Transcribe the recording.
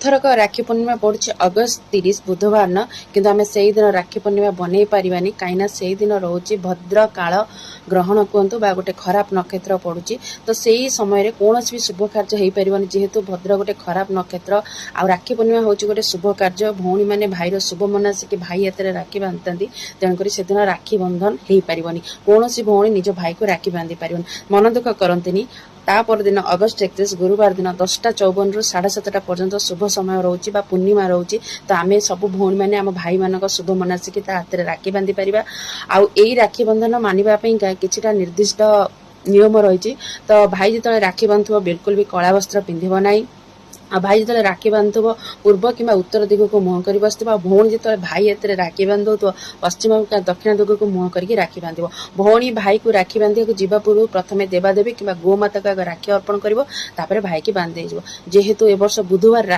एथरक राखी पूर्णिमा पड़ुछि अगस्त 30 बुधवार न किंतु आमे सेही दिन राखी पूर्णिमा बनै पारिबानी काईना सेही दिन रहउछि भद्र काल ग्रहण कहतु बा गोटे खराब नक्षत्र पड़ुछि तो सेही समय रे कोनोसी भी शुभ कार्य हेई परिबानी जेहेतु भद्र गोटे खराब नक्षत्र आ राखी पूर्णिमा होछि गोटे शुभ कार्य भौणी माने भाईर शुभ मनासी कि भाई एतरे राखी बांधतांती तेणु करी सेदिन राखी बंधन हेई परिबानी कोनोसी भौणी निज भाई को राखी बांधी परिबानी मन दुख करंतिनी ता पर दिन अगस्त 31 गुरुवार दिन 10:54 रु 7:30 पर्यंत शुभ समय रोची बा पूर्णिमा रोची तो आमे सब भौणी माने आम भाई मानक शुभ मनासी कि ता हाथ रे राखी बांधी परिबा आउ एई राखी बंधन मानिबा पई किछिटा निर्दिष्ट नियम रही तो भाई जो राखी बांधुव बिल्कुल भी कला वस्त्र पिंधिब नाही आ भाई जो राखी बांधुव पूर्व कि उत्तर दिग को मुह कर बस भौणी जो भाई एत राखी बांधु पश्चिम दक्षिण दिग को मुह करके राखी बांध भौणी भाई को राखी बांधा जा पूर्व प्रथम देवादेवी कि गोमाता को राखी अर्पण कर भाई की बांधे जेहेतु ए वर्ष बुधवार